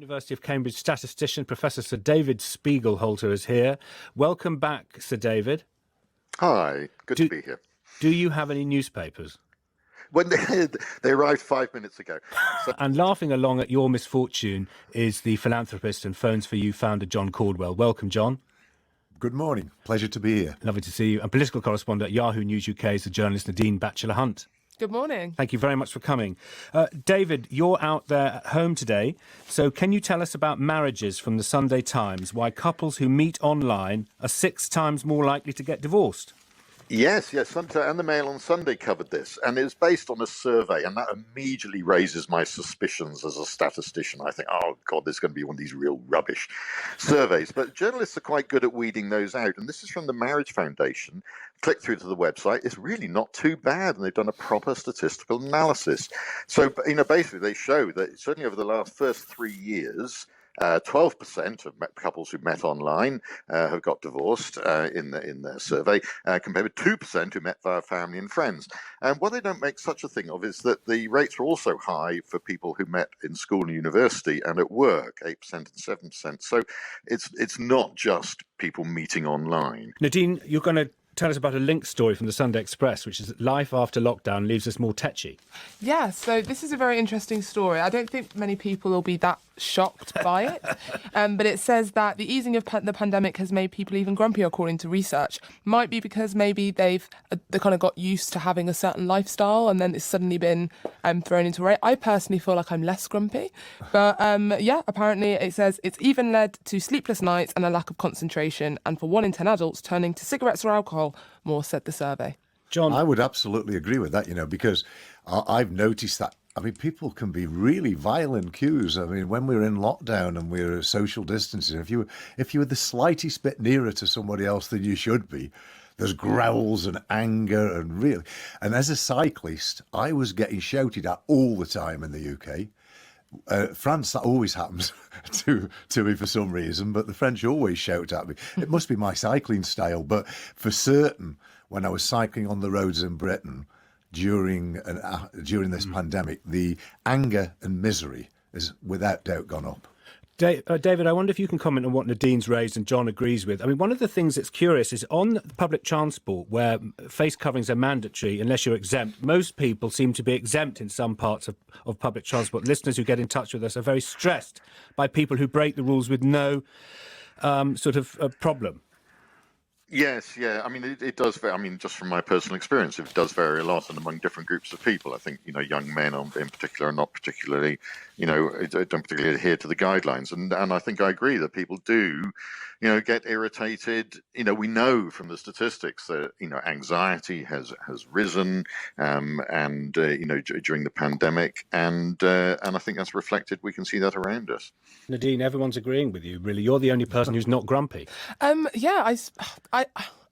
University of Cambridge statistician Professor Sir David Spiegelhalter is here. Welcome back, Sir David. Hi, good to be here. Do you have any newspapers? When they arrived 5 minutes ago. And laughing along at your misfortune is the philanthropist and Phones for You founder, John Caudwell. Welcome, John. Good morning. Pleasure to be here. Lovely to see you. And political correspondent at Yahoo News UK is the journalist Nadine Batchelor-Hunt. Good morning. Thank you very much for coming. David, you're out there at home today. So can you tell us about marriages from the Sunday Times, why couples who meet online are 6 times more likely to get divorced? Yes, Sunday and the Mail on Sunday covered this, and it was based on a survey, and that immediately raises my suspicions as a statistician. I think, oh God, there's going to be one of these real rubbish surveys. But journalists are quite good at weeding those out, and this is from the Marriage Foundation. Click through to the website. It's really not too bad, and they've done a proper statistical analysis. So, basically they show that certainly over the first 3 years, 12% of couples who met online have got divorced in their survey, compared with 2% who met via family and friends. And what they don't make such a thing of is that the rates are also high for people who met in school and university and at work, 8% and 7%. So it's not just people meeting online. Nadine, you're going to tell us about a linked story from the Sunday Express, which is that life after lockdown leaves us more tetchy. Yeah, so this is a very interesting story. I don't think many people will be that shocked by it, but it says that the easing of the pandemic has made people even grumpier, according to research. Might be because maybe they kind of got used to having a certain lifestyle and then it's suddenly been thrown into rate. I personally feel like I'm less grumpy, but apparently it says it's even led to sleepless nights and a lack of concentration, and for 1 in 10 adults turning to cigarettes or alcohol more, said the survey. John? I would absolutely agree with that, because I've noticed that. I mean, people can be really violent cues. I mean, when we're in lockdown and we're social distancing, if you were the slightest bit nearer to somebody else than you should be, there's growls and anger and really. And as a cyclist, I was getting shouted at all the time in the UK. France, that always happens to me for some reason, but the French always shout at me. It must be my cycling style, but for certain, when I was cycling on the roads in Britain during this pandemic, the anger and misery is without doubt gone up. David, I wonder if you can comment on what Nadine's raised and John agrees with. I mean, one of the things that's curious is on public transport, where face coverings are mandatory unless you're exempt, most people seem to be exempt in some parts of public transport. Listeners who get in touch with us are very stressed by people who break the rules with no problem. Yes, yeah. I mean, it does vary. I mean, just from my personal experience, it does vary a lot and among different groups of people. I think, young men in particular are not particularly, don't particularly adhere to the guidelines. And I think I agree that people do, get irritated. We know from the statistics that, anxiety has risen, and during the pandemic. And I think that's reflected. We can see that around us. Nadine, everyone's agreeing with you, really. You're the only person who's not grumpy.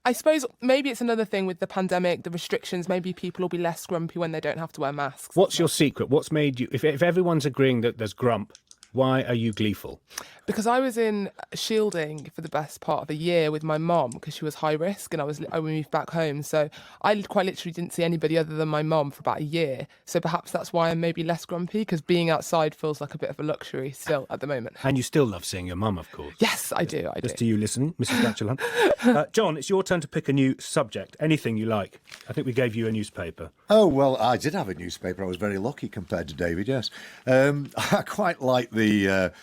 I suppose maybe it's another thing with the pandemic, the restrictions. Maybe people will be less grumpy when they don't have to wear masks. What's your secret? What's made you, if everyone's agreeing that there's grump, why are you gleeful? Because I was in shielding for the best part of a year with my mom because she was high risk and I moved back home. So I quite literally didn't see anybody other than my mom for about a year. So perhaps that's why I'm maybe less grumpy, because being outside feels like a bit of a luxury still at the moment. And you still love seeing your mum, of course. Yes, I do. Just to you listening, Mrs. Batchelor-Hunt. John, it's your turn to pick a new subject, anything you like. I think we gave you a newspaper. Oh, well, I did have a newspaper. I was very lucky compared to David, yes. I quite like the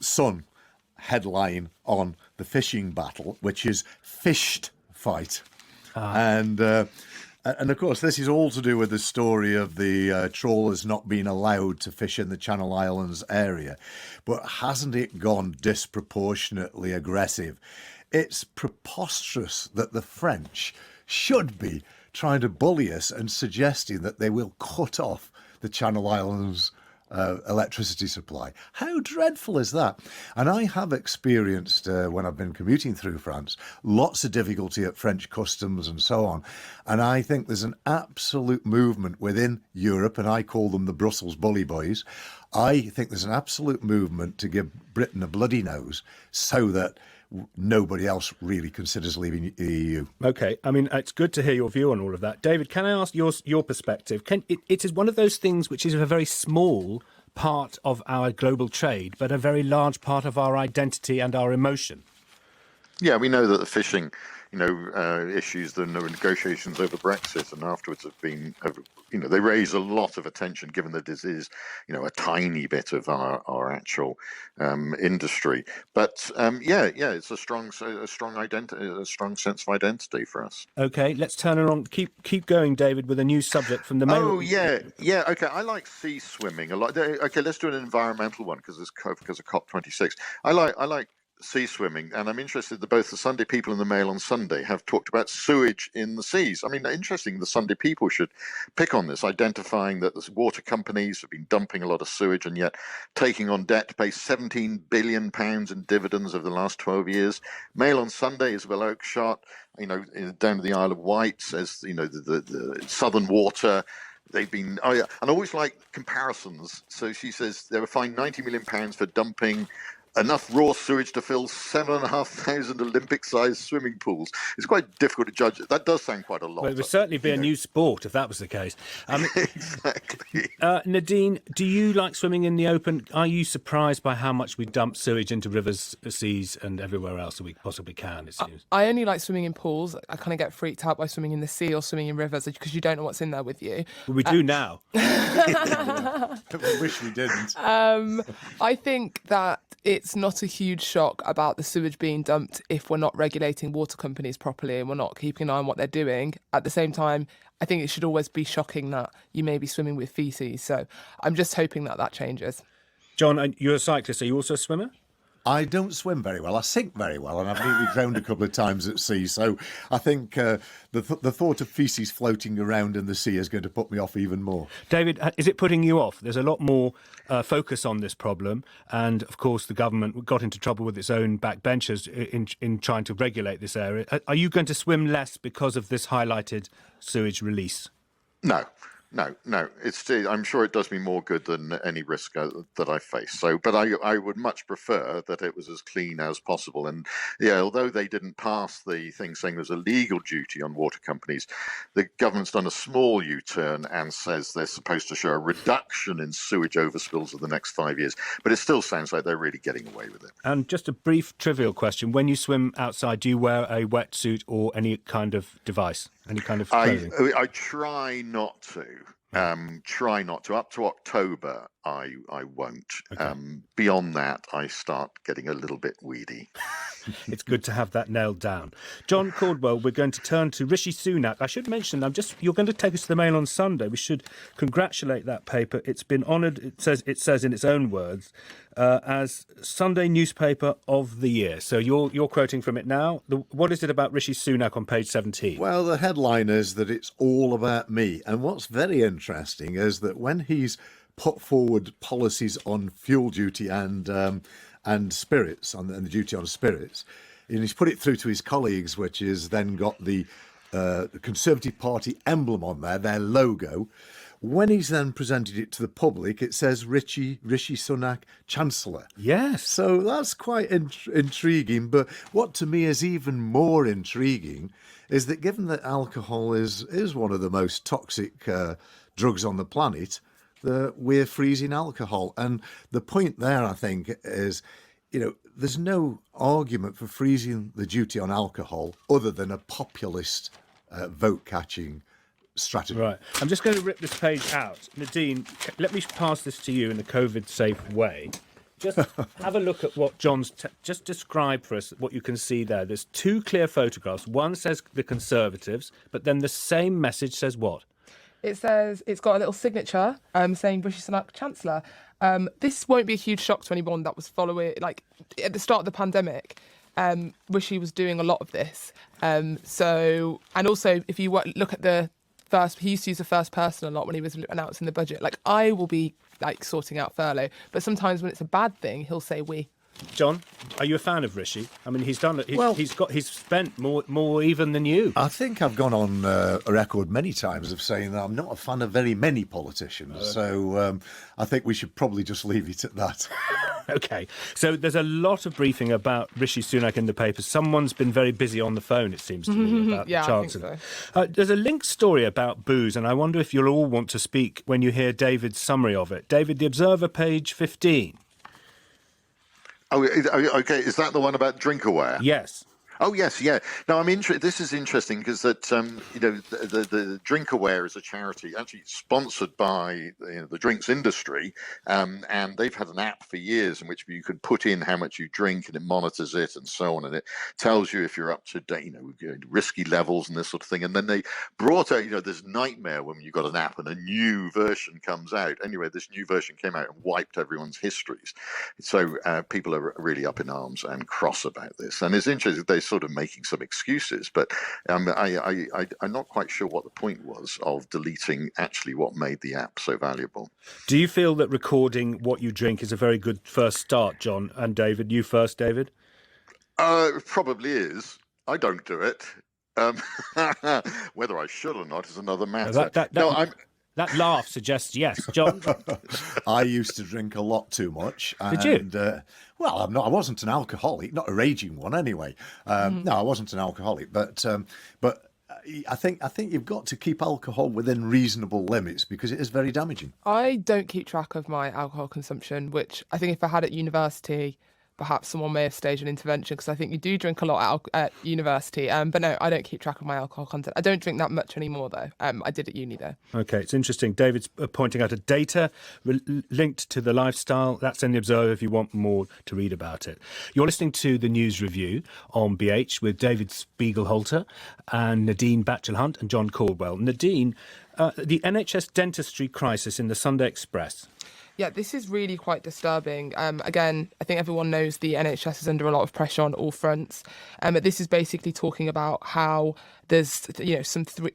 Sun headline on the fishing battle, which is "Fished Fight." And of course, this is all to do with the story of the trawlers not being allowed to fish in the Channel Islands area. But hasn't it gone disproportionately aggressive? It's preposterous that the French should be trying to bully us and suggesting that they will cut off the Channel Islands electricity supply. How dreadful is that? And I have experienced, when I've been commuting through France, lots of difficulty at French customs and so on. And I think there's an absolute movement within Europe, and I call them the Brussels bully boys. I think there's an absolute movement to give Britain a bloody nose so that nobody else really considers leaving the EU. OK, I mean, it's good to hear your view on all of that. David, can I ask your perspective? It is one of those things which is a very small part of our global trade, but a very large part of our identity and our emotion. Yeah, we know that the fishing, issues, the negotiations over Brexit and afterwards they raise a lot of attention, given that this is, a tiny bit of our actual industry. But it's a strong identity, a strong sense of identity for us. Okay, let's turn it on. Keep going, David, with a new subject from the Mail. Oh yeah. Okay, I like sea swimming a lot. Okay, let's do an environmental one because of COP26. I like sea swimming, and I'm interested that both the Sunday People and the Mail on Sunday have talked about sewage in the seas. I mean, interesting, the Sunday People should pick on this, identifying that the water companies have been dumping a lot of sewage and yet taking on debt to pay £17 billion in dividends over the last 12 years. Mail on Sunday, Isabel Oakeshott, down to the Isle of Wight, says, the Southern Water, they've been, and I always like comparisons. So she says they were fined £90 million for dumping enough raw sewage to fill 7,500 Olympic-sized swimming pools. It's quite difficult to judge. That does sound quite a lot. Well, it would certainly be a new sport if that was the case. Exactly. Nadine, do you like swimming in the open? Are you surprised by how much we dump sewage into rivers, seas and everywhere else that we possibly can, it seems? I only like swimming in pools. I kind of get freaked out by swimming in the sea or swimming in rivers because you don't know what's in there with you. Well, we do now. I wish we didn't. I think that it's not a huge shock about the sewage being dumped if we're not regulating water companies properly and we're not keeping an eye on what they're doing. At the same time, I think it should always be shocking that you may be swimming with faeces. So I'm just hoping that changes. John, you're a cyclist. Are you also a swimmer? I don't swim very well. I sink very well, and I've nearly drowned a couple of times at sea. So I think the thought of faeces floating around in the sea is going to put me off even more. David, is it putting you off? There's a lot more focus on this problem, and of course the government got into trouble with its own backbenchers in trying to regulate this area. Are you going to swim less because of this highlighted sewage release? No. I'm sure it does me more good than any risk that I face. But I would much prefer that it was as clean as possible. And although they didn't pass the thing saying there's a legal duty on water companies, the government's done a small U-turn and says they're supposed to show a reduction in sewage overspills over the next 5 years. But it still sounds like they're really getting away with it. And just a brief trivial question: when you swim outside, do you wear a wetsuit or any kind of device? Any kind of clothing? I try not to. Up to October, I won't. Okay. Beyond that, I start getting a little bit weedy. It's good to have that nailed down. John Caudwell, we're going to turn to Rishi Sunak. I should mention, you're going to take us to the Mail on Sunday. We should congratulate that paper. It's been honoured, it says in its own words, as Sunday Newspaper of the Year. So you're quoting from it now. What is it about Rishi Sunak on page 17? Well, the headline is that it's all about me. And what's very interesting is that when he's put forward policies on fuel duty and spirits, and the duty on spirits, and he's put it through to his colleagues, which is then got the Conservative Party emblem on there, their logo. When he's then presented it to the public, it says Rishi Sunak, Chancellor. Yes. So that's quite intriguing. But what to me is even more intriguing is that given that alcohol is one of the most toxic drugs on the planet, that we're freezing alcohol. And the point there, I think, is, there's no argument for freezing the duty on alcohol other than a populist vote-catching strategy. Right. I'm just going to rip this page out. Nadine, let me pass this to you in a COVID-safe way. Just have a look at what John's... just describe for us what you can see there. There's two clear photographs. One says the Conservatives, but then the same message says what? It says, it's got a little signature saying Rishi Sunak, Chancellor. This won't be a huge shock to anyone that was following, at the start of the pandemic, Rishi was doing a lot of this. And also, if you look at he used to use the first person a lot when he was announcing the budget. I will be, sorting out furlough. But sometimes when it's a bad thing, he'll say we. John, are you a fan of Rishi? I mean, he's done it. He's spent more even than you. I think I've gone on a record many times of saying that I'm not a fan of very many politicians. Okay. So I think we should probably just leave it at that. OK, so there's a lot of briefing about Rishi Sunak in the papers. Someone's been very busy on the phone, it seems to me, about Yeah, the Chancellor. I think There's a linked story about booze, and I wonder if you'll all want to speak when you hear David's summary of it. David, The Observer, page 15. Oh, okay. Is that the one about drinkaware? Yes. Oh yes, yeah. No, I'm interested. This is interesting because that the Drinkaware is a charity actually sponsored by the drinks industry, and they've had an app for years in which you can put in how much you drink and it monitors it and so on, and it tells you if you're up to date, risky levels and this sort of thing. And then they brought out this nightmare when you got an app and a new version comes out. Anyway, this new version came out and wiped everyone's histories. So people are really up in arms and cross about this, and it's interesting. They sort of making some excuses, but I'm not quite sure what the point was of deleting actually what made the app so valuable. Do you feel that recording what you drink is a very good first start, John and David? You first, David. It probably is. I don't do it. Whether I should or not is another matter. That laugh suggests yes, John. I used to drink a lot too much. Did you? Well, I wasn't an alcoholic, not a raging one anyway. No, I wasn't an alcoholic, but I think you've got to keep alcohol within reasonable limits because it is very damaging. I don't keep track of my alcohol consumption, which I think if I had at university, perhaps someone may have staged an intervention, because I think you do drink a lot at university. But no, I don't keep track of my alcohol content. I don't drink that much anymore, though. I did at uni, though. OK, it's interesting. David's pointing out a data linked to the lifestyle. That's in The Observer if you want more to read about it. You're listening to the News Review on BH with David Spiegelhalter and Nadine Batchelor-Hunt and John Caudwell. Nadine, the NHS dentistry crisis in the Sunday Express. Yeah, this is really quite disturbing. Again, I think everyone knows the NHS is under a lot of pressure on all fronts. But this is basically talking about how there's,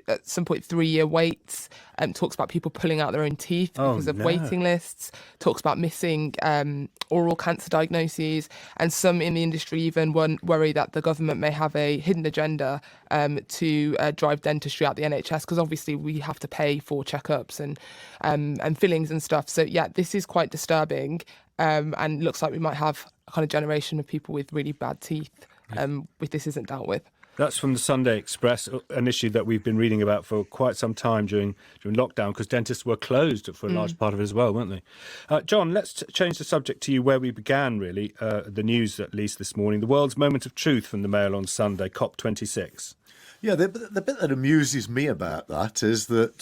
at some point 3-year waits. Talks about people pulling out their own teeth because of waiting lists. Talks about missing oral cancer diagnoses, and some in the industry even worry that the government may have a hidden agenda to drive dentistry out the NHS, because obviously we have to pay for checkups and fillings and stuff. So yeah, this is quite disturbing, and looks like we might have a kind of generation of people with really bad teeth if this isn't dealt with. That's from the Sunday Express, an issue that we've been reading about for quite some time during lockdown, because dentists were closed for a large part of it as well, weren't they? John, let's change the subject to you where we began, really, the news at least this morning. The world's moment of truth from the Mail on Sunday, Cop26. Yeah, the bit that amuses me about that is that,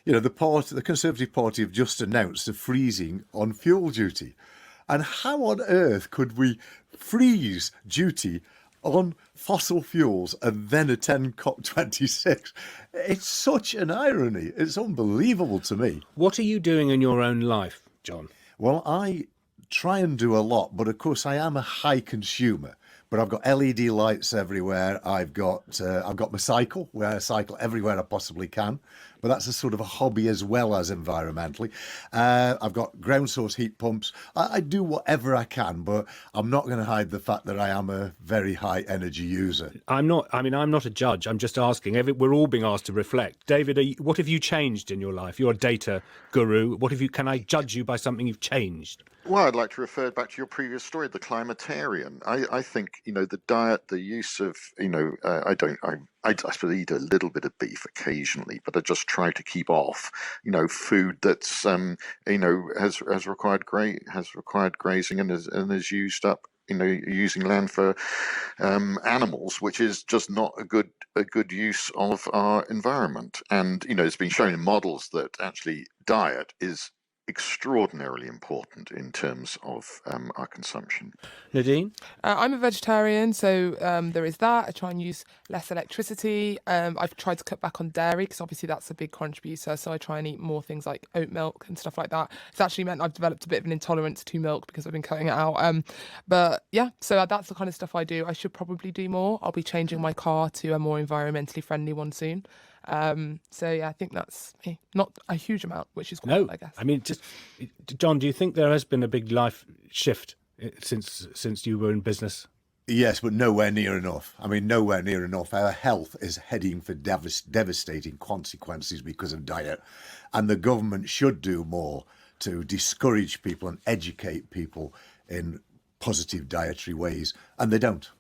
the Conservative Party have just announced a freezing on fuel duty. And how on earth could we freeze duty on fossil fuels and then attend COP26? It's such an irony. It's unbelievable to me. What are you doing in your own life, John? Well, I try and do a lot, but of course I am a high consumer. But I've got LED lights everywhere. I've got my cycle, where I cycle everywhere I possibly can. But that's a sort of a hobby as well as environmentally. I've got ground source heat pumps. I do whatever I can, but I'm not going to hide the fact that I am a very high energy user. I'm not a judge. I'm just asking. We're all being asked to reflect. David, what have you changed in your life? You're a data guru. Can I judge you by something you've changed? Well, I'd like to refer back to your previous story, the climatarian. I think, the diet, the use of, I suppose eat a little bit of beef occasionally, but I just try to keep off, food that's, has required grazing and is used up, using land for animals, which is just not a good use of our environment. And, it's been shown in models that actually diet is extraordinarily important in terms of our consumption. Nadine? I'm a vegetarian, so there is that. I try and use less electricity. I've tried to cut back on dairy because obviously that's a big contributor, so I try and eat more things like oat milk and stuff like that. It's actually meant I've developed a bit of an intolerance to milk because I've been cutting it out. But yeah, so that's the kind of stuff I do. I should probably do more. I'll be changing my car to a more environmentally friendly one soon. So yeah, I think that's not a huge amount, which is cool, I guess. I mean, John, do you think there has been a big life shift since you were in business? Yes, but nowhere near enough. I mean, nowhere near enough. Our health is heading for devastating consequences because of diet, and the government should do more to discourage people and educate people in positive dietary ways, and they don't.